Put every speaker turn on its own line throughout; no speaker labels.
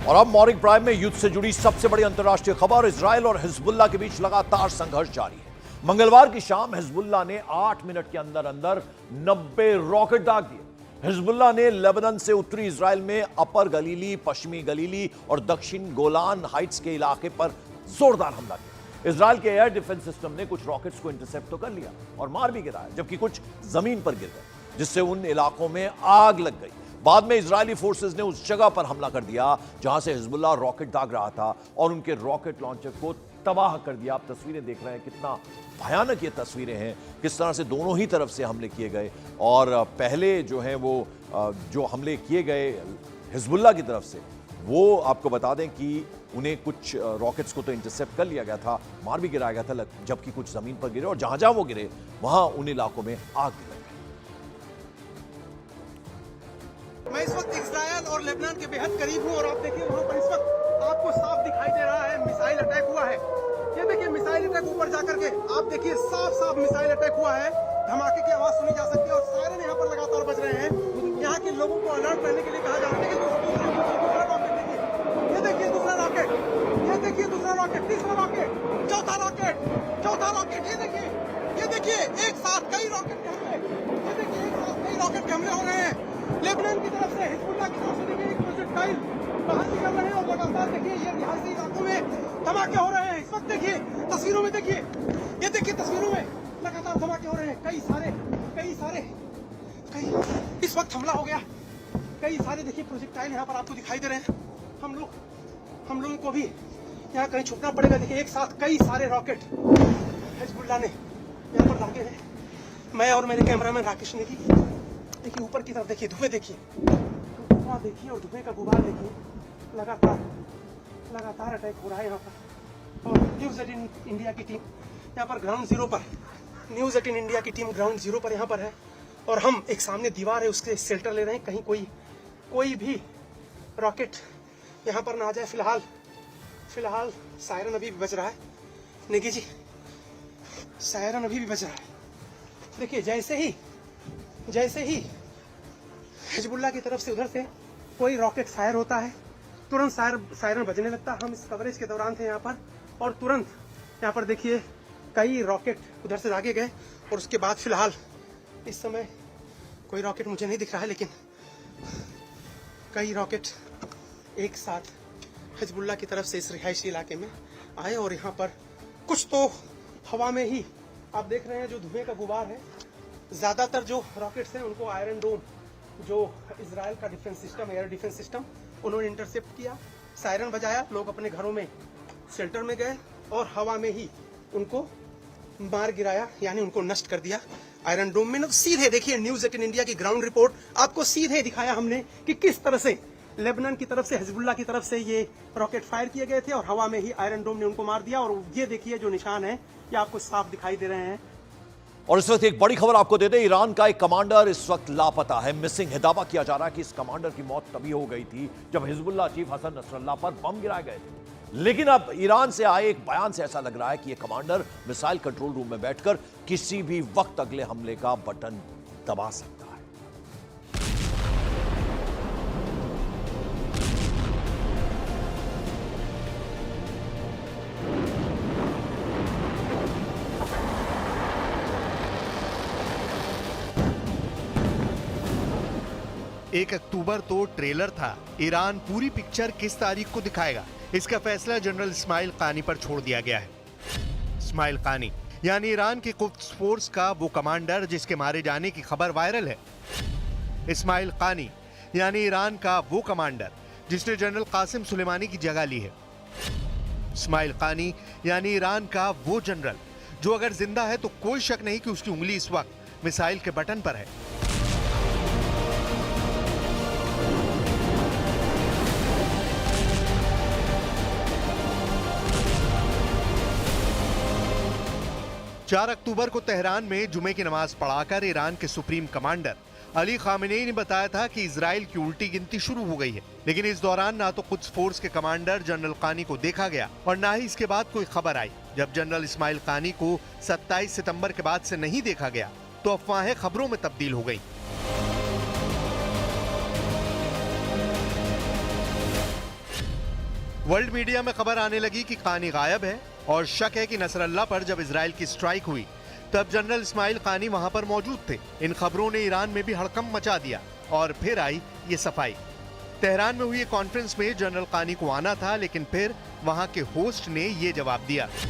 और अब morning prime में युद्ध से जुड़ी सबसे बड़ी अंतर्राष्ट्रीय खबर, इजराइल और हिजबुल्लाह के बीच लगातार संघर्ष जारी है। मंगलवार की शाम हिजबुल्लाह ने 8 मिनट के अंदर अंदर 90 रॉकेट दाग दिए। हिजबुल्लाह ने लेबनान से उत्तरी इजराइल में अपर गलीली, पश्चिमी गलीली और दक्षिण गोलान हाइट्स के इलाके पर जोरदार हमला किया। इजराइल के एयर डिफेंस सिस्टम ने कुछ रॉकेट्स को इंटरसेप्ट तो कर लिया और मार भी गिराया, जबकि कुछ जमीन पर गिर गए, जिससे उन इलाकों में आग लग गई। बाद में इजरायली फोर्सेस ने उस जगह पर हमला कर दिया जहां से हिजबुल्लाह रॉकेट दाग रहा था और उनके रॉकेट लॉन्चर को तबाह कर दिया। आप तस्वीरें देख रहे हैं, कितना भयानक ये तस्वीरें हैं, किस तरह से दोनों ही तरफ से हमले किए गए। और पहले जो है वो जो हमले किए गए हिजबुल्लाह की तरफ से, वो आपको बता दें कि उन्हें कुछ रॉकेट्स को तो इंटरसेप्ट कर लिया गया था, मार भी गिराया गया था, जबकि कुछ जमीन पर गिरे और जहां जहां वो गिरे वहां उन इलाकों में आग लग गई।
मैं इस वक्त इजराइल और लेबनान के बेहद करीब हूँ और आप देखिए वहाँ पर इस वक्त आपको साफ दिखाई दे रहा है मिसाइल अटैक हुआ है। ये देखिए मिसाइल अटैक ऊपर जाकर के आप देखिए साफ मिसाइल अटैक हुआ है। धमाके की आवाज सुनी जा सकती है और सायरन यहाँ पर लगातार बज रहे हैं। यहाँ के लोगों को अलर्ट रहने के लिए कहा जा रहा है। ये देखिए दूसरा रॉकेट, ये देखिए दूसरा रॉकेट, तीसरा रॉकेट, चौथा रॉकेट, ये देखिए एक साथ कई रॉकेट के हमले, ये देखिए एक साथ कई रॉकेट के हमले हो रहे हैं। लेबनान की तरफ से, हिजबुल्लाह की तरफ से देखिए एक प्रोजेक्टाइल बाहर निकल रहे हैं और लगातार देखिए ये रिहायशी इलाकों में धमाके हो रहे हैं। इस वक्त देखिए तस्वीरों में, देखिए ये देखिए तस्वीरों में लगातार धमाके हो रहे हैं। कई इस वक्त हमला हो गया। कई सारे देखिए प्रोजेक्टाइल यहाँ पर आपको दिखाई दे रहे हैं। हम लोगों को भी यहाँ कहीं छुपना पड़ेगा। देखिए एक साथ कई सारे रॉकेट हिजबुल्लाह ने यहाँ पर दागे हैं। मैं और मेरे कैमरामैन राकेश ने भी देखिए ऊपर की तरफ देखिए, धुएं देखिए, धुआं देखिए और धुएं का गुबार देखिए। लगातार अटैक हो रहा है यहाँ पर। और न्यूज़ 18 इंडिया की टीम यहाँ पर ग्राउंड जीरो पर, न्यूज़ 18 इंडिया की टीम ग्राउंड जीरो पर यहाँ पर है और हम एक सामने दीवार है उसके शेल्टर ले रहे हैं, कहीं कोई भी रॉकेट यहाँ पर ना आ जाए। फिलहाल सायरन अभी भी बज रहा है। निकी जी, सायरन अभी भी बज रहा है। देखिए जैसे ही हिजबुल्लाह की तरफ से उधर से कोई रॉकेट फायर होता है, तुरंत सायरन बजने लगता है। हम इस कवरेज के दौरान थे यहाँ पर और तुरंत यहाँ पर देखिए कई रॉकेट उधर से दागे गए और उसके बाद फिलहाल इस समय कोई रॉकेट मुझे नहीं दिख रहा है, लेकिन कई रॉकेट एक साथ हिजबुल्लाह की तरफ से इस रिहायशी इलाके में आए और यहाँ पर कुछ तो हवा में ही आप देख रहे हैं जो धुएं का गुबार है। ज्यादातर जो रॉकेट्स हैं उनको आयरन डोम, जो इजराइल का defence system, air defence system, उन्होंने इंटरसेप्ट किया। सायरन बजाया, लोग अपने घरों में शेल्टर में गए और हवा में ही उनको मार गिराया, यानी उनको नष्ट कर दिया आयरन डोम में। सीधे देखिए न्यूज़ 18 इंडिया की ग्राउंड रिपोर्ट आपको सीधे दिखाया हमने कि किस तरह से लेबनान की तरफ से, हिजबुल्लाह की तरफ से ये रॉकेट फायर किए गए थे और हवा में ही आयरन डोम ने उनको मार दिया। और ये देखिए जो निशान है ये आपको साफ दिखाई दे रहे हैं।
और इस वक्त एक बड़ी खबर आपको दे दें, ईरान का एक कमांडर इस वक्त लापता है, मिसिंग है। दावा किया जा रहा है कि इस कमांडर की मौत तभी हो गई थी जब हिजबुल्लाह चीफ हसन नसरल्लाह पर बम गिराए गए थे। लेकिन अब ईरान से आए एक बयान से ऐसा लग रहा है कि यह कमांडर मिसाइल कंट्रोल रूम में बैठकर किसी भी वक्त अगले हमले का बटन दबा सकता है।
एक अक्टूबर तो ट्रेलर था, ईरान पूरी पिक्चर किस तारीख को दिखाएगा, इसका फैसला जनरल इस्माइल कानी पर छोड़ दिया गया है। इस्माइल कानी यानी ईरान के कुद्स फोर्स का वो कमांडर जिसके मारे जाने की खबर वायरल है। इस्माइल कानी यानी ईरान का वो कमांडर जिसने जनरल कासिम सुलेमानी की जगह ली है। इस्माइल कानी यानी ईरान का वो जनरल जो अगर जिंदा है तो कोई शक नहीं कि उसकी उंगली इस वक्त मिसाइल के बटन पर है। चार अक्टूबर को तेहरान में जुमे की नमाज पढ़ाकर ईरान के सुप्रीम कमांडर अली खामेनेई ने बताया था कि इजराइल की उल्टी गिनती शुरू हो गई है। लेकिन इस दौरान ना तो कुद्स फोर्स के कमांडर जनरल कानी को देखा गया और ना ही इसके बाद कोई खबर आई। जब जनरल इस्माइल कानी को 27 सितंबर के बाद से नहीं देखा गया तो अफवाहें खबरों में तब्दील हो गई। वर्ल्ड मीडिया में खबर आने लगी कि कानी गायब है और शक है कि नसरल्ला पर जब इजराइल की स्ट्राइक हुई तब जनरल इस्माइल कानी वहां पर मौजूद थे। इन खबरों ने ईरान में भी हड़कंप मचा दिया और फिर आई ये सफाई। तेहरान में हुई कॉन्फ्रेंस में जनरल कानी को आना था, लेकिन फिर वहां के होस्ट ने ये जवाब दिया।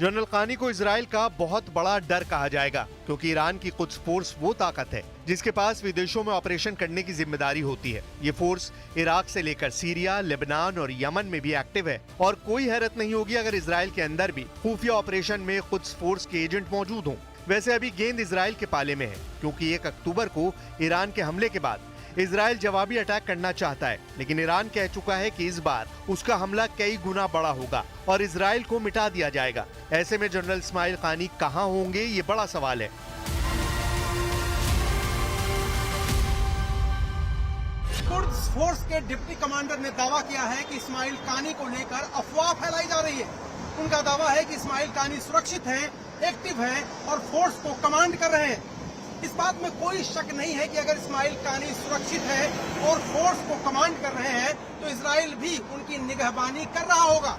जनरल कानी को इजराइल का बहुत बड़ा डर कहा जाएगा, क्योंकि ईरान की कुछ फोर्स वो ताकत है जिसके पास विदेशों में ऑपरेशन करने की जिम्मेदारी होती है। ये फोर्स इराक से लेकर सीरिया, लेबनान और यमन में भी एक्टिव है और कोई हैरत नहीं होगी अगर इजराइल के अंदर भी खुफिया ऑपरेशन में कुछ फोर्स के एजेंट मौजूद हों। वैसे अभी गेंद इजराइल के पाले में है, क्योंकि 1 अक्टूबर को ईरान के हमले के बाद इजराइल जवाबी अटैक करना चाहता है, लेकिन ईरान कह चुका है कि इस बार उसका हमला कई गुना बड़ा होगा और इजराइल को मिटा दिया जाएगा। ऐसे में जनरल इस्माइल कानी कहां होंगे, ये बड़ा सवाल है।
कुर्द फोर्स के डिप्टी कमांडर ने दावा किया है कि इस्माइल कानी को लेकर अफवाह फैलाई जा रही है। उनका दावा है कि इस्माइल कानी सुरक्षित है, एक्टिव है और फोर्स को कमांड कर रहे हैं। इस बात में कोई शक नहीं है कि अगर इस्माइल कानी सुरक्षित है और फोर्स को कमांड कर रहे हैं तो इजराइल भी उनकी निगहबानी कर रहा होगा।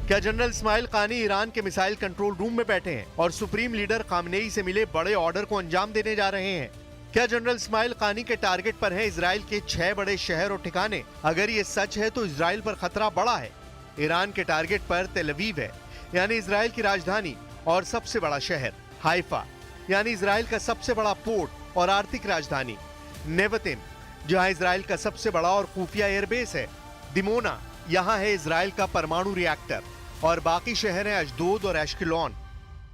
क्या जनरल इस्माइल कानी ईरान के मिसाइल कंट्रोल रूम में बैठे हैं और सुप्रीम लीडर खामनेई से मिले बड़े ऑर्डर को अंजाम देने जा रहे हैं? क्या जनरल इस्माइल कानी के टारगेट पर है इजराइल के 6 बड़े शहर और ठिकाने? अगर ये सच है तो इजराइल पर खतरा बड़ा है। ईरान के टारगेट पर तेल अवीव है, यानी इजराइल की राजधानी और सबसे बड़ा शहर, हाइफा यानी इजराइल का सबसे बड़ा पोर्ट और आर्थिक राजधानी, नेवतिम जहां इजराइल का सबसे बड़ा और खुफिया एयरबेस है, दिमोना यहां है इजराइल का परमाणु रिएक्टर और बाकी शहर हैं अशदोद और एश्केलॉन।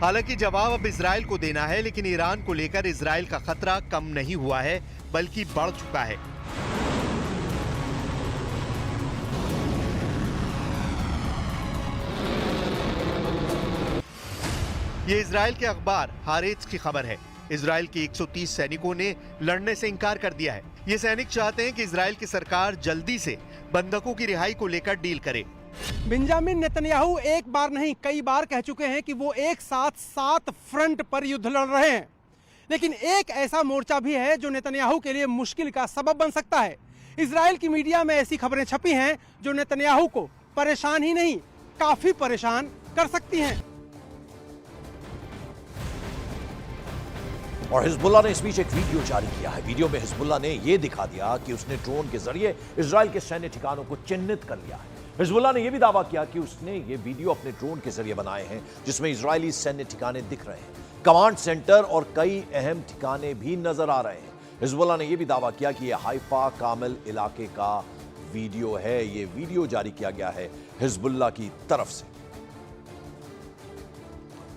हालांकि जवाब अब इजराइल को देना है, लेकिन ईरान को लेकर इजराइल का खतरा कम नहीं हुआ है बल्कि बढ़ चुका है। ये इजराइल के अखबार हारेट्स की खबर है। इजराइल के 130 सैनिकों ने लड़ने से इनकार कर दिया है। ये सैनिक चाहते हैं कि इजराइल की सरकार जल्दी से बंधकों की रिहाई को लेकर डील करे।
बेंजामिन नेतन्याहू एक बार नहीं कई बार कह चुके हैं कि वो एक साथ 7 फ्रंट पर युद्ध लड़ रहे हैं, लेकिन एक ऐसा मोर्चा भी है जो नेतन्याहू के लिए मुश्किल का सबब बन सकता है। इजराइल की मीडिया में ऐसी खबरें छपी हैं जो नेतन्याहू को परेशान ही नहीं काफी परेशान कर सकती हैं।
और हिजबुल्लाह ने इस बीच एक वीडियो जारी किया है। वीडियो में हिजबुल्लाह ने यह दिखा दिया कि उसने ड्रोन के जरिए इजराइल के सैन्य ठिकानों को चिन्हित कर लिया है। हिजबुल्लाह ने यह भी दावा किया कि उसने ये वीडियो अपने ड्रोन के जरिए बनाए हैं, जिसमें इजरायली सैन्य ठिकाने दिख रहे हैं, कमांड सेंटर और कई अहम ठिकाने भी नजर आ रहे हैं। हिजबुल्लाह ने यह भी दावा किया कि यह हाइफा कामिल इलाके का वीडियो है। यह वीडियो जारी किया गया है हिजबुल्लाह की तरफ से।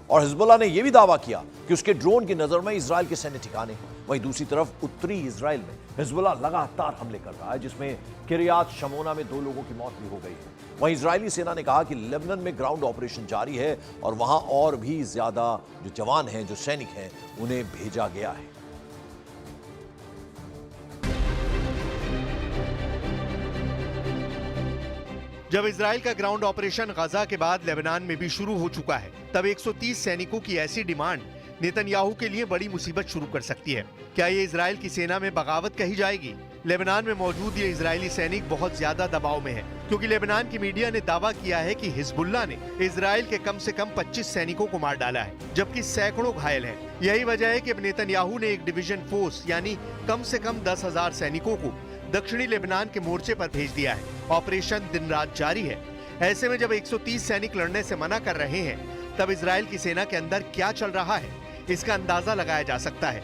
और हिजबुल्लाह ने यह भी दावा किया कि उसके ड्रोन की नजर में इजराइल के सैन्य ठिकाने हैं। वहीं दूसरी तरफ उत्तरी इजराइल में हिजबुल्लाह लगातार हमले कर रहा है, जिसमें किरियात शमोना में 2 लोगों की मौत भी हो गई है। वहीं इजरायली सेना ने कहा कि लेबनान में ग्राउंड ऑपरेशन जारी है और वहां और भी ज्यादा जो जवान हैं, जो सैनिक हैं, उन्हें भेजा गया है।
जब इजराइल का ग्राउंड ऑपरेशन गजा के बाद लेबनान में भी शुरू हो चुका है, तब 130 सैनिकों की ऐसी डिमांड नेतन्याहू के लिए बड़ी मुसीबत शुरू कर सकती है। क्या ये इजराइल की सेना में बगावत कही जाएगी? लेबनान में मौजूद ये इजरायली सैनिक बहुत ज्यादा दबाव में है, क्योंकि लेबनान की मीडिया ने दावा किया है कि हिजबुल्लाह ने इजराइल के कम से कम 25 सैनिकों को मार डाला है, जबकि सैकड़ों घायल हैं। यही वजह है कि अब नेतन्याहू ने एक डिवीजन फोर्स यानी कम से कम 10,000 सैनिकों को दक्षिणी लेबनान के मोर्चे पर भेज दिया है। ऑपरेशन दिन रात जारी है। ऐसे में जब 130 सैनिक लड़ने से मना कर रहे हैं, तब इजराइल की सेना के अंदर क्या चल रहा है, इसका अंदाजा लगाया जा सकता है।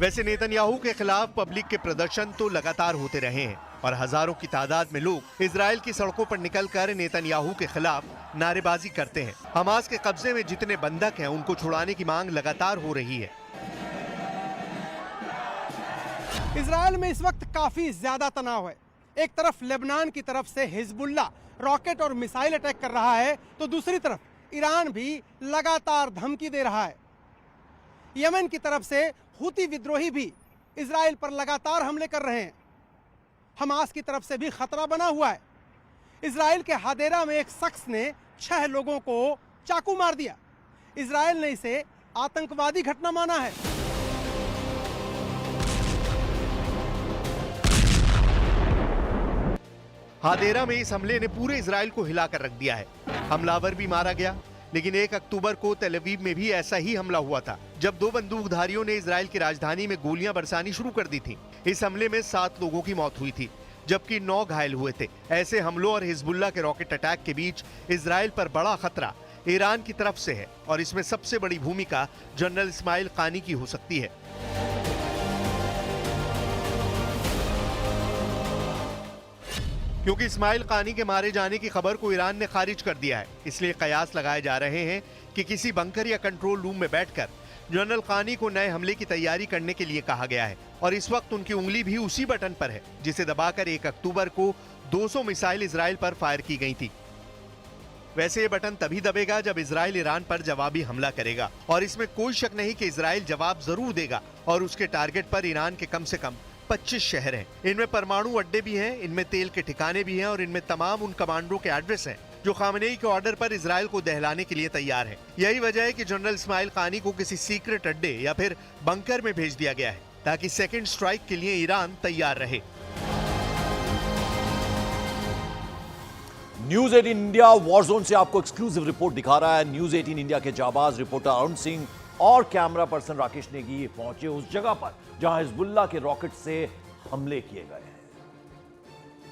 वैसे नेतन्याहू के खिलाफ पब्लिक के प्रदर्शन तो लगातार होते रहे हैं और हजारों की तादाद में लोग इजराइल की सड़कों पर निकलकर नेतन्याहू के खिलाफ नारेबाजी करते हैं। हमास के कब्जे में जितने बंधक हैं उनको छुड़ाने की मांग लगातार हो रही है।
इजराइल में इस वक्त काफी ज्यादा तनाव है। एक तरफ लेबनान की तरफ से हिजबुल्ला रॉकेट और मिसाइल अटैक कर रहा है, तो दूसरी तरफ ईरान भी लगातार धमकी दे रहा है। यमन की तरफ से हुती विद्रोही भी इजराइल पर लगातार हमले कर रहे हैं। हमास की तरफ से भी खतरा बना हुआ है। इजराइल के हादेरा में एक शख्स ने 6 लोगों को चाकू मार दिया। इजराइल ने इसे आतंकवादी घटना माना है।
हादेरा में इस हमले ने पूरे इजराइल को हिलाकर रख दिया है। हमलावर भी मारा गया, लेकिन 1 अक्टूबर को तेल अवीव में भी ऐसा ही हमला हुआ था, जब 2 बंदूकधारियों ने इजराइल की राजधानी में गोलियां बरसानी शुरू कर दी थी। इस हमले में 7 लोगों की मौत हुई थी, जबकि 9 घायल हुए थे। ऐसे हमलों और हिजबुल्ला के रॉकेट अटैक के बीच इजराइल पर बड़ा खतरा ईरान की तरफ से है, और इसमें सबसे बड़ी भूमिका जनरल इस्माइल कानी की हो सकती है। क्योंकि इस्माइल कानी के मारे जाने की खबर को ईरान ने खारिज कर दिया है, इसलिए कयास लगाए जा रहे हैं कि किसी बंकर या कंट्रोल रूम में बैठकर जनरल कानी को नए हमले की तैयारी करने के लिए कहा गया है, और इस वक्त उनकी उंगली भी उसी बटन पर है जिसे दबाकर 1 अक्टूबर को 200 मिसाइल इजराइल पर फायर की गई थी। वैसे ये बटन तभी दबेगा जब इजराइल ईरान पर जवाबी हमला करेगा, और इसमें कोई शक नहीं कि इजराइल जवाब जरूर देगा, और उसके टारगेट पर ईरान के कम से कम 25 शहर हैं। इनमें परमाणु अड्डे भी हैं, इनमें तेल के ठिकाने भी हैं, और इनमें तमाम उन कमांडरों के एड्रेस हैं जो खामनेई के ऑर्डर पर इजराइल को दहलाने के लिए तैयार हैं। यही वजह है कि जनरल इस्माइल कानी को किसी सीक्रेट अड्डे या फिर बंकर में भेज दिया गया है, ताकि सेकेंड स्ट्राइक के लिए ईरान तैयार रहे।
न्यूज 18 इंडिया वॉर जोन से आपको एक्सक्लूसिव रिपोर्ट दिखा रहा है। न्यूज 18 इंडिया के जाबाज रिपोर्टर अरुण सिंह और कैमरा पर्सन राकेश नेगी पहुंचे उस जगह पर जहां हिजबुल्लाह के रॉकेट से हमले किए गए हैं।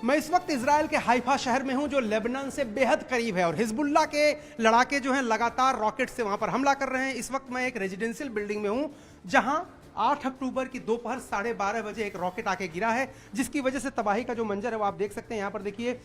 मैं इस वक्त इजराइल के हाइफा शहर में हूं, जो लेबनान से बेहद करीब है, और हिजबुल्लाह के लड़ाके जो हैं लगातार रॉकेट से वहां पर हमला कर रहे हैं। इस वक्त मैं एक रेजिडेंशियल बिल्डिंग में हूं, जहां 8 अक्टूबर की दोपहर 12:30 बजे एक रॉकेट आके गिरा है, जिसकी वजह से तबाही का जो मंजर है वो आप देख सकते हैं। यहाँ पर देखिए,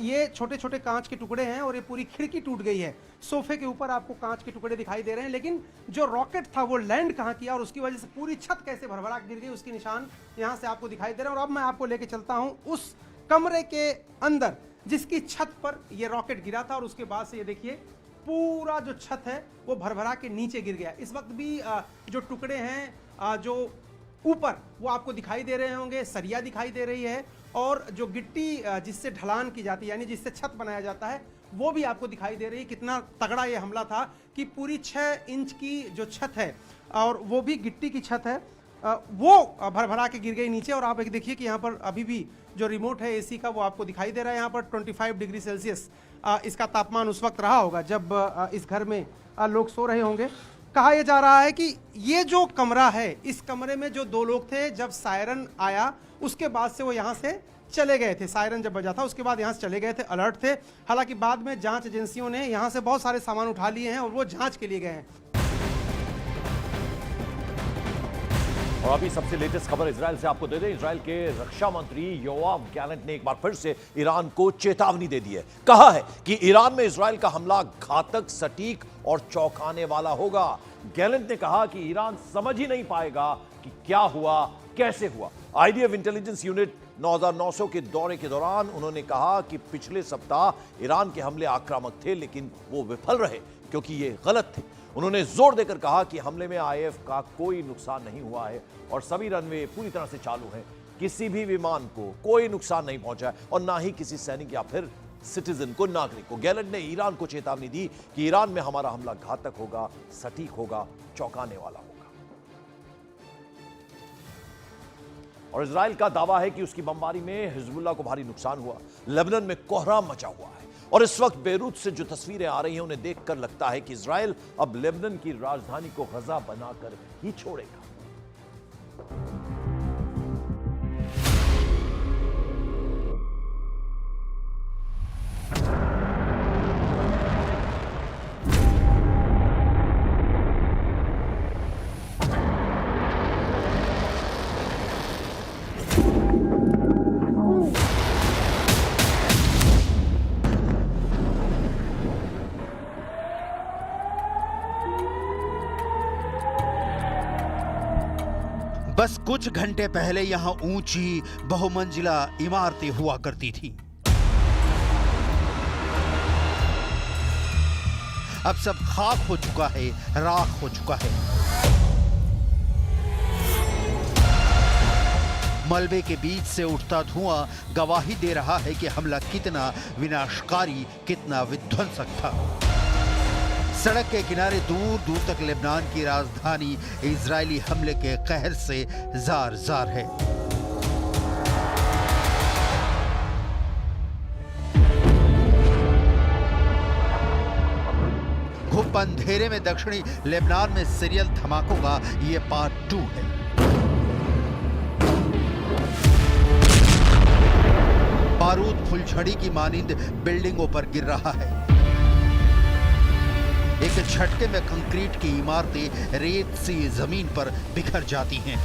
ये छोटे छोटे कांच के टुकड़े हैं और ये पूरी खिड़की टूट गई है। सोफे के ऊपर आपको कांच के टुकड़े दिखाई दे रहे हैं, लेकिन जो रॉकेट था वो लैंड कहाँ किया और उसकी वजह से पूरी छत कैसे भरभरा गिर गई, उसके निशान यहाँ से आपको दिखाई दे रहे हैं। और अब मैं आपको लेके चलता हूँ उस कमरे के अंदर जिसकी छत पर यह रॉकेट गिरा था, और उसके बाद से ये देखिए पूरा जो छत है वो भरभरा के नीचे गिर गया। इस वक्त भी जो टुकड़े हैं जो ऊपर वो आपको दिखाई दे रहे होंगे, सरिया दिखाई दे रही है, और जो गिट्टी जिससे ढलान की जाती है, यानी जिससे छत बनाया जाता है, वो भी आपको दिखाई दे रही है। कितना तगड़ा ये हमला था कि पूरी 6 इंच की जो छत है, और वो भी गिट्टी की छत है, वो भरभरा के गिर गई नीचे। और आप एक देखिए कि यहाँ पर अभी भी जो रिमोट है एसी का वो आपको दिखाई दे रहा है। यहाँ पर 25 डिग्री सेल्सियस इसका तापमान उस वक्त रहा होगा जब इस घर में लोग सो रहे होंगे। कहा यह जा रहा है कि ये जो कमरा है, इस कमरे में जो 2 लोग थे, जब सायरन आया उसके बाद से वो यहाँ से चले गए थे। सायरन जब बजा था उसके बाद यहाँ से चले गए थे, अलर्ट थे। हालांकि बाद में जांच एजेंसियों ने यहाँ से बहुत सारे सामान उठा लिए हैं और वो जांच के लिए गए हैं।
और अभी सबसे लेटेस्ट खबर इजराइल से आपको दे दें। इजराइल के रक्षा मंत्री योआव गैलेंट ने एक बार फिर से ईरान को चेतावनी दे दी है। कहा है कि ईरान में इजराइल का हमला घातक, सटीक और चौंकाने वाला होगा। गैलेंट ने कहा कि ईरान समझ ही नहीं पाएगा कि क्या हुआ, कैसे हुआ। आईडीएफ इंटेलिजेंस यूनिट 9900 के दौरे के दौरान उन्होंने कहा कि पिछले सप्ताह ईरान के हमले आक्रामक थे, लेकिन वो विफल रहे क्योंकि ये गलत थे। उन्होंने जोर देकर कहा कि हमले में आईएफ का कोई नुकसान नहीं हुआ है और सभी रनवे पूरी तरह से चालू हैं। किसी भी विमान को कोई नुकसान नहीं पहुंचा है और ना ही किसी सैनिक या फिर सिटीजन को, नागरिक को। गैलेंट ने ईरान को चेतावनी दी कि ईरान में हमारा हमला घातक होगा, सटीक होगा, चौंकाने वाला होगा। और इजराइल का दावा है कि उसकी बमबारी में हिजबुल्लाह को भारी नुकसान हुआ। लेबनान में कोहराम मचा हुआ है और इस वक्त बेरूत से जो तस्वीरें आ रही हैं उन्हें देखकर लगता है कि इजराइल अब लेबनान की राजधानी को गजा बनाकर ही छोड़ेगा।
बस कुछ घंटे पहले यहां ऊंची बहुमंजिला इमारतें हुआ करती थी। अब सब खाक हो चुका है, राख हो चुका है। मलबे के बीच से उठता धुआं गवाही दे रहा है कि हमला कितना विनाशकारी, कितना विध्वंसक था। सड़क के किनारे दूर दूर तक लेबनान की राजधानी इजरायली हमले के कहर से जार जार है। घुप अंधेरे में दक्षिणी लेबनान में सीरियल धमाकों का ये पार्ट 2 है। बारूद फुलझड़ी की मानिंद बिल्डिंगों पर गिर रहा है। एक झटके में कंक्रीट की इमारतें रेत सी जमीन पर बिखर जाती हैं।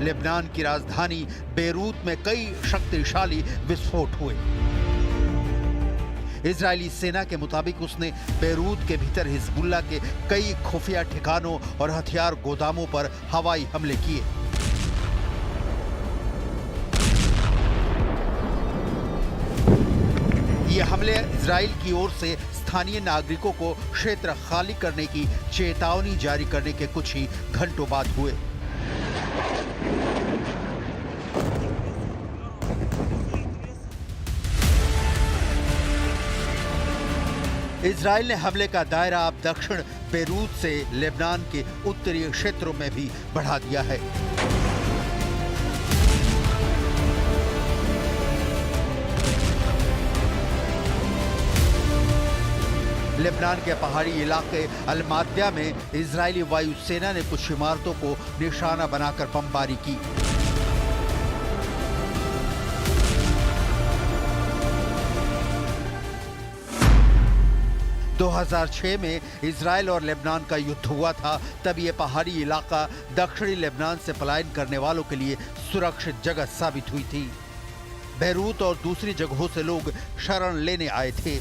लेबनान की राजधानी बेरूत में कई शक्तिशाली विस्फोट हुए। इजरायली सेना के मुताबिक उसने बेरूत के भीतर हिजबुल्लाह के कई खुफिया ठिकानों और हथियार गोदामों पर हवाई हमले किए। ये हमले इजराइल की ओर से स्थानीय नागरिकों को क्षेत्र खाली करने की चेतावनी जारी करने के कुछ ही घंटों बाद हुए। इजराइल ने हमले का दायरा अब दक्षिण बेरूत से लेबनान के उत्तरी क्षेत्रों में भी बढ़ा दिया है। लेबनान के पहाड़ी इलाके अलमात्या में इजरायली वायुसेना ने कुछ इमारतों को निशाना बनाकर बमबारी की। दो 2006 में इजराइल और लेबनान का युद्ध हुआ था। तब ये पहाड़ी इलाका दक्षिणी लेबनान से पलायन करने वालों के लिए सुरक्षित जगह साबित हुई थी। बेरूत और दूसरी जगहों से लोग शरण लेने आए थे।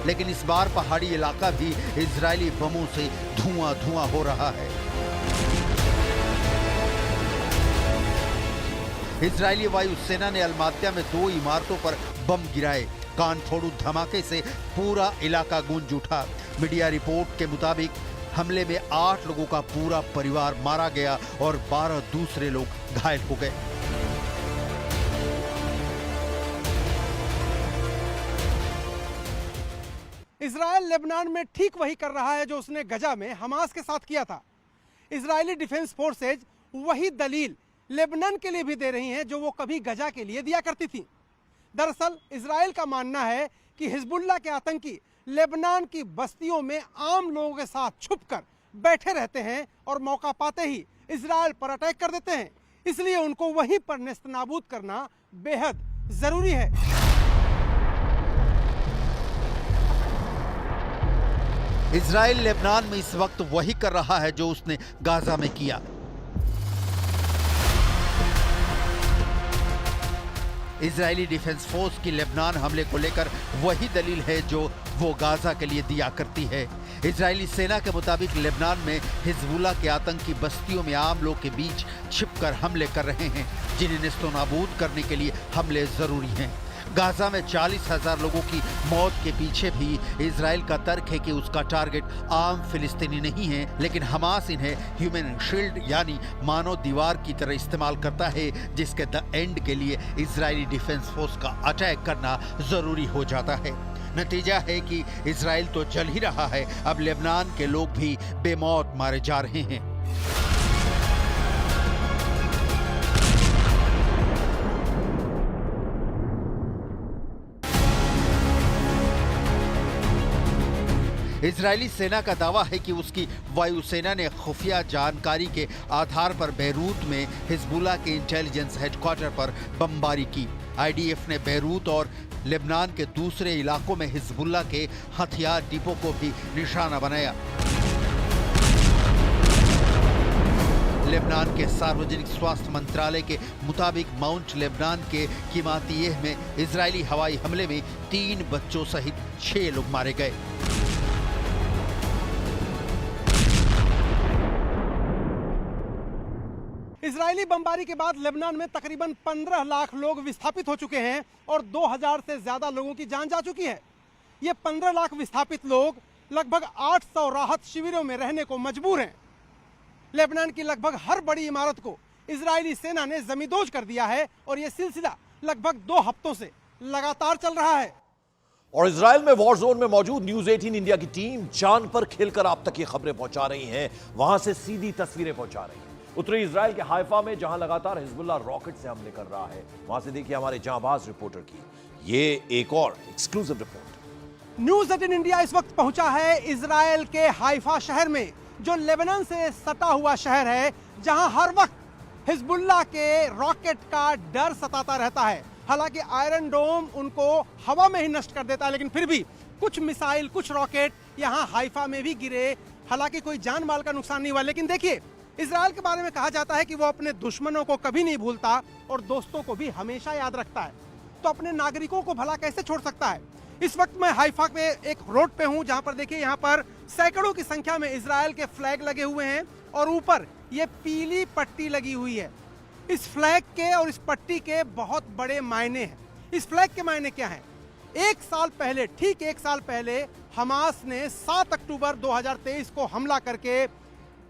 लेकिन इस बार पहाड़ी इलाका भी इजरायली बमों से धुआं धुआं हो रहा है। इजरायली वायुसेना ने अलमात्या में 2 इमारतों पर बम गिराए। कान फोड़ू धमाके से पूरा इलाका गूंज उठा। मीडिया रिपोर्ट के मुताबिक हमले में 8 लोगों का पूरा परिवार मारा गया और 12 दूसरे लोग घायल हो गए।
इजराइल लेबनान में ठीक वही कर रहा है जो उसने गजा में हमास के साथ किया था। इजरायली डिफेंस फोर्सेज वही दलील लेबनान के लिए भी दे रही हैं जो वो कभी गजा के लिए दिया करती थी। दरअसल इजराइल का मानना है कि हिजबुल्लाह के आतंकी लेबनान की बस्तियों में आम लोगों के साथ छुपकर बैठे रहते हैं और मौका पाते ही इजराइल पर अटैक कर देते हैं। इसलिए उनको वहीं पर नेस्तनाबूद करना बेहद जरूरी है।
इजराइल लेबनान में इस वक्त वही कर रहा है जो उसने गाजा में किया। इजरायली डिफेंस फोर्स की लेबनान हमले को लेकर वही दलील है जो वो गाजा के लिए दिया करती है। इजरायली सेना के मुताबिक लेबनान में हिजबुल्लाह के आतंकी बस्तियों में आम लोग के बीच छिपकर हमले कर रहे हैं, जिन्हें नेस्तनाबूद करने के लिए हमले जरूरी हैं। गाजा में 40,000 लोगों की मौत के पीछे भी इजराइल का तर्क है कि उसका टारगेट आम फिलिस्तीनी नहीं है, लेकिन हमास इन्हें ह्यूमन शील्ड यानी मानव दीवार की तरह इस्तेमाल करता है, जिसके द एंड के लिए इजरायली डिफेंस फोर्स का अटैक करना जरूरी हो जाता है। नतीजा है कि इजराइल तो जल ही रहा है, अब लेबनान के लोग भी बेमौत मारे जा रहे हैं। इजरायली सेना का दावा है कि उसकी वायुसेना ने खुफिया जानकारी के आधार पर बेरूत में हिजबुल्लाह के इंटेलिजेंस हेडक्वार्टर पर बमबारी की। आईडीएफ ने बेरूत और लेबनान के दूसरे इलाकों में हिजबुल्लाह के हथियार डिपो को भी निशाना बनाया। लेबनान के सार्वजनिक स्वास्थ्य मंत्रालय के मुताबिक माउंट लेबनान के किमातियह में इजरायली हवाई हमले में 3 बच्चों सहित 6 लोग मारे गए।
इजरायली बमबारी के बाद लेबनान में तकरीबन 15 लाख लोग विस्थापित हो चुके हैं और 2000 से ज्यादा लोगों की जान जा चुकी है। ये 15 लाख विस्थापित लोग लगभग 800 राहत शिविरों में रहने को मजबूर हैं। लेबनान की लगभग हर बड़ी इमारत को इजरायली सेना ने जमींदोज कर दिया है और यह सिलसिला लगभग 2 हफ्तों से लगातार चल रहा है।
और इजराइल में वॉर जोन में मौजूद न्यूज 18 इंडिया की टीम जान पर खेलकर आप तक ये खबरें पहुंचा रही है, वहां से सीधी तस्वीरें पहुंचा रही है। उत्तरी इजराइल के हाइफा में जहां लगातार हिजबुल्लाह रॉकेट से हमले कर रहा है, वहां से देखिए हमारे जांबाज रिपोर्टर की ये एक और एक्सक्लूसिव रिपोर्ट।
न्यूज 18 इंडिया इस वक्त पहुंचा है इजराइल के हाइफा शहर में, जो लेबनान से सटा हुआ शहर है, जहां हर वक्त हिजबुल्लाह के रॉकेट का डर सताता रहता है। हालांकि आयरन डोम उनको हवा में ही नष्ट कर देता है, लेकिन फिर भी कुछ मिसाइल, कुछ रॉकेट यहां हाइफा में भी गिरे। हालांकि कोई जान माल का नुकसान नहीं हुआ। लेकिन देखिए, इजराइल के बारे में कहा जाता है कि वो अपने दुश्मनों को कभी नहीं भूलता और दोस्तों को भी हमेशा याद रखता है। तो अपने नागरिकों को भला कैसे छोड़ सकता है। इस वक्त मैं हाइफा पे एक रोड पे हूं, जहां पर देखिए यहाँ पर सैकड़ों की संख्या में इजराइल के फ्लैग लगे हुए हैं और ऊपर ये पीली पट्टी लगी हुई है। इस फ्लैग के और इस पट्टी के बहुत बड़े मायने हैं। इस फ्लैग के मायने क्या हैं? एक साल पहले, ठीक 1 साल पहले हमास ने 7 अक्टूबर 2023 को हमला करके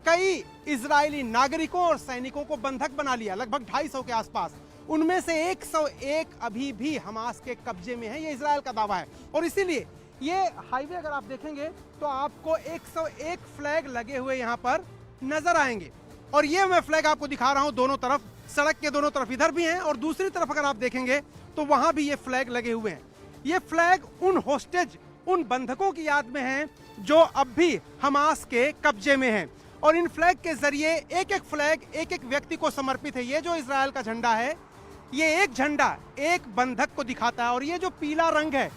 कई इजरायली नागरिकों और सैनिकों को बंधक बना लिया, लगभग 250 के आसपास। उनमें से 101 अभी भी हमास के कब्जे में है, ये इजराइल का दावा है। और इसीलिए ये हाईवे अगर आप देखेंगे तो आपको 101 फ्लैग लगे हुए यहाँ पर नजर आएंगे। और ये मैं फ्लैग आपको दिखा रहा हूँ दोनों तरफ, सड़क के दोनों तरफ इधर भी हैं और दूसरी तरफ अगर आप देखेंगे तो वहां भी ये फ्लैग लगे हुए हैं। ये फ्लैग उन होस्टेज, उन बंधकों की याद में हैं जो अब भी हमास के कब्जे में हैं। और इन फ्लैग के जरिए एक एक फ्लैग एक एक व्यक्ति को समर्पित है। ये जो इजराइल का झंडा है, ये एक झंडा एक बंधक को दिखाता है। और ये जो पीला रंग है,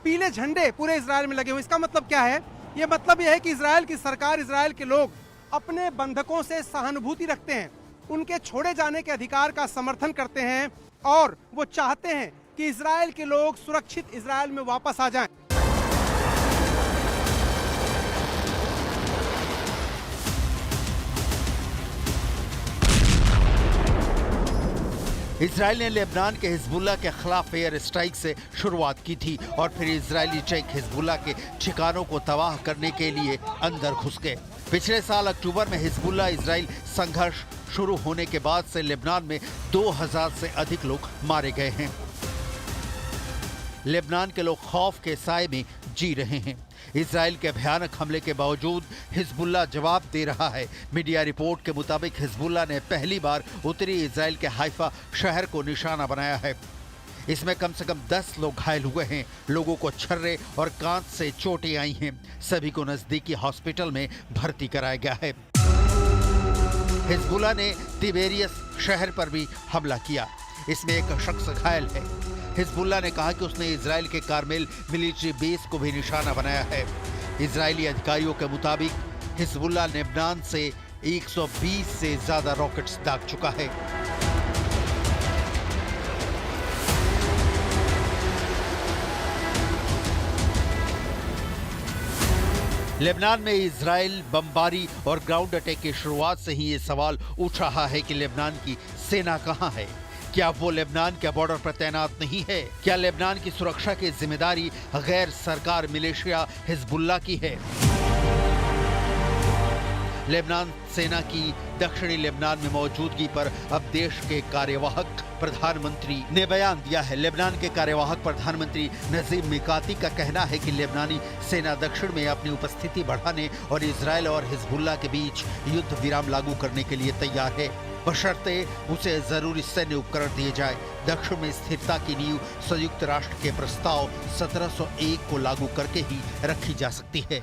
पीले झंडे पूरे इजराइल में लगे हुए, इसका मतलब क्या है? ये मतलब यह है कि इजराइल की सरकार, इजराइल के लोग अपने बंधकों से सहानुभूति रखते हैं, उनके छोड़े जाने के अधिकार का समर्थन करते हैं और वो चाहते हैं कि इजराइल के लोग सुरक्षित इजराइल में वापस आ जाएं।
इजराइल ने लेबनान के हिजबुल्लाह के खिलाफ एयर स्ट्राइक से शुरुआत की थी और फिर इजरायली टैंक हिजबुल्लाह के ठिकानों को तबाह करने के लिए अंदर घुस गए। पिछले साल अक्टूबर में हिजबुल्लाह इजराइल संघर्ष शुरू होने के बाद से लेबनान में 2000 से अधिक लोग मारे गए हैं। लेबनान के लोग खौफ के साए में जी रहे हैं। इजराइल के भयानक हमले के बावजूद हिजबुल्लाह जवाब दे रहा है। मीडिया रिपोर्ट के मुताबिक हिजबुल्लाह ने पहली बार उत्तरी इजराइल के हाइफा शहर को निशाना बनाया है। इसमें कम से कम 10 लोग घायल हुए हैं। लोगों को छर्रे और कांच से चोटें आई हैं। सभी को नजदीकी हॉस्पिटल में भर्ती कराया गया है। हिजबुल्लाह ने तिबेरियस शहर पर भी हमला किया। इसमें एक शख्स घायल है। हिजबुल्लाह ने कहा कि उसने इजराइल के कारमेल मिलिट्री बेस को भी निशाना बनाया है। इजरायली अधिकारियों के मुताबिक हिजबुल्लाह लेबनान से 120 से ज्यादा रॉकेट्स दाग चुका है। लेबनान में इजराइल बमबारी और ग्राउंड अटैक की शुरुआत से ही ये सवाल उठ रहा है कि लेबनान की सेना कहां है? क्या वो लेबनान के बॉर्डर पर तैनात नहीं है? क्या लेबनान की सुरक्षा की जिम्मेदारी गैर सरकार मिलिशिया हिजबुल्लाह की है? लेबनान सेना की दक्षिणी लेबनान में मौजूदगी पर अब देश के कार्यवाहक प्रधानमंत्री ने बयान दिया है। लेबनान के कार्यवाहक प्रधानमंत्री नजीब मिकाती का कहना है कि लेबनानी सेना दक्षिण में अपनी उपस्थिति बढ़ाने और इजराइल और हिजबुल्लाह के बीच युद्ध विराम लागू करने के लिए तैयार है। बशर्ते उसे जरूरी सैन्य उपकरण दिए जाए। दक्षिण में स्थिरता की नींव संयुक्त राष्ट्र के प्रस्ताव 1701 को लागू करके ही रखी जा सकती है।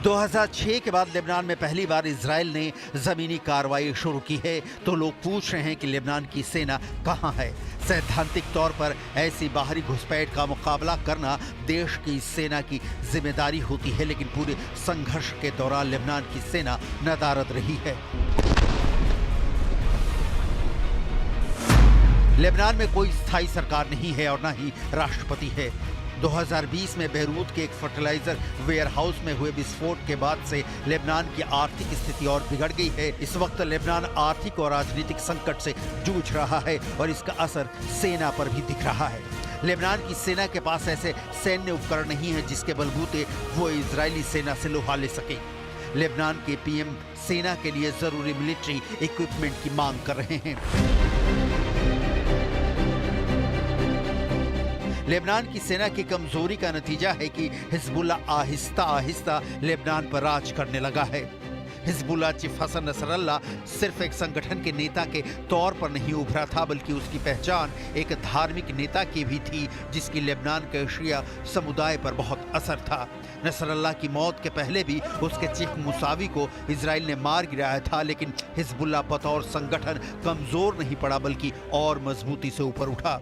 2006 के बाद लेबनान में पहली बार इजराइल ने जमीनी कार्रवाई शुरू की है, तो लोग पूछ रहे हैं कि लेबनान की सेना कहां है। सैद्धांतिक तौर पर ऐसी बाहरी घुसपैठ का मुकाबला करना देश की सेना की जिम्मेदारी होती है, लेकिन पूरे संघर्ष के दौरान लेबनान की सेना नदारद रही है। लेबनान में कोई स्थायी सरकार नहीं है और न ही राष्ट्रपति है। 2020 में बेरूत के एक फर्टिलाइजर वेयरहाउस में हुए विस्फोट के बाद से लेबनान की आर्थिक स्थिति और बिगड़ गई है। इस वक्त लेबनान आर्थिक और राजनीतिक संकट से जूझ रहा है और इसका असर सेना पर भी दिख रहा है। लेबनान की सेना के पास ऐसे सैन्य उपकरण नहीं है जिसके बलबूते वो इजरायली सेना से लोहा ले सके। लेबनान के पीएम सेना के लिए जरूरी मिलिट्री इक्विपमेंट की मांग कर रहे हैं। लेबनान की सेना की कमजोरी का नतीजा है कि हिजबुल्ला आहिस्ता आहिस्ता लेबनान पर राज करने लगा है। हिजबुल्ला चीफ हसन नसरल्ला सिर्फ एक संगठन के नेता के तौर पर नहीं उभरा था, बल्कि उसकी पहचान एक धार्मिक नेता की भी थी जिसकी लेबनान के शिया समुदाय पर बहुत असर था। नसरल्ला की मौत के पहले भी उसके चीफ मुसावी को इजराइल ने मार गिराया था, लेकिन हिजबुल्ला बतौर संगठन कमजोर नहीं पड़ा बल्कि और मजबूती से ऊपर उठा।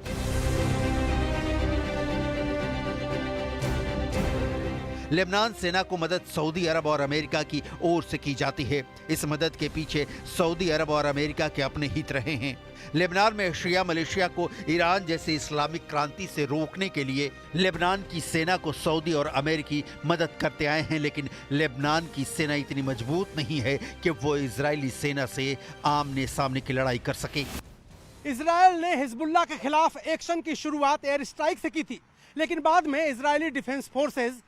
लेबनान सेना को मदद सऊदी अरब और अमेरिका की ओर से की जाती है। इस मदद के पीछे सऊदी अरब और अमेरिका के अपने हित रहे हैं। लेबनान में शिया मलेशिया को ईरान जैसे इस्लामिक क्रांति से रोकने के लिए लेबनान की सेना को सऊदी और अमेरिकी मदद करते आए हैं, लेकिन लेबनान की सेना इतनी मजबूत नहीं है कि वो इजरायली सेना से आमने सामने की लड़ाई कर सके।
इजराइल ने हिजबुल्ला के खिलाफ एक्शन की शुरुआत एयर स्ट्राइक से की थी, लेकिन बाद में इजरायली डिफेंस फोर्सेज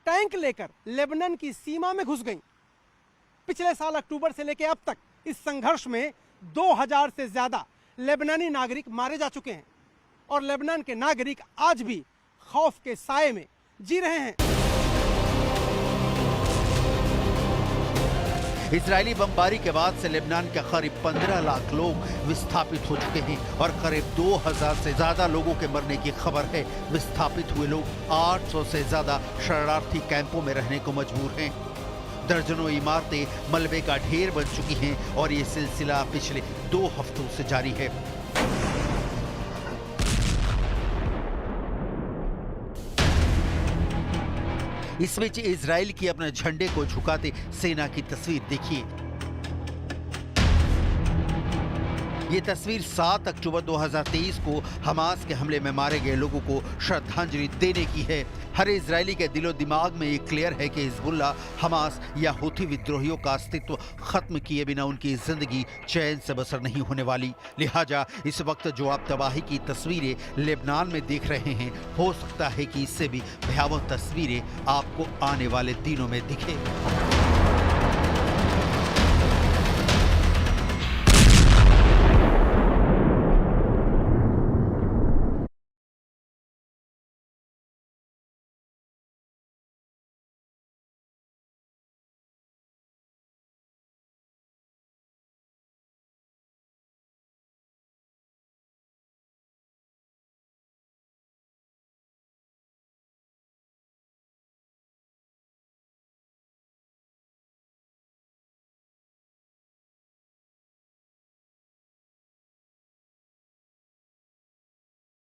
टैंक लेकर लेबनान की सीमा में घुस गईं। पिछले साल अक्टूबर से लेकर अब तक इस संघर्ष में 2000 से ज्यादा लेबनानी नागरिक मारे जा चुके हैं और लेबनान के नागरिक आज भी खौफ के साए में जी रहे हैं।
इजरायली बमबारी के बाद से लेबनान के करीब 15 लाख लोग विस्थापित हो चुके हैं और करीब 2000 से ज्यादा लोगों के मरने की खबर है। विस्थापित हुए लोग 800 से ज्यादा शरणार्थी कैंपों में रहने को मजबूर हैं। दर्जनों इमारतें मलबे का ढेर बन चुकी हैं और ये सिलसिला पिछले 2 हफ्तों से जारी है। इस बीच इजराइल की अपने झंडे को झुकाते सेना की तस्वीर देखिए। ये तस्वीर 7 अक्टूबर 2023 को हमास के हमले में मारे गए लोगों को श्रद्धांजलि देने की है। हर इजरायली के दिलो दिमाग में ये क्लियर है कि हिजबुल्ला, हमास या हूथी विद्रोहियों का अस्तित्व खत्म किए बिना उनकी जिंदगी चैन से बसर नहीं होने वाली। लिहाजा इस वक्त जो आप तबाही की तस्वीरें लेबनान में देख रहे हैं, हो सकता है कि इससे भी भयावह तस्वीरें आपको आने वाले दिनों में दिखे।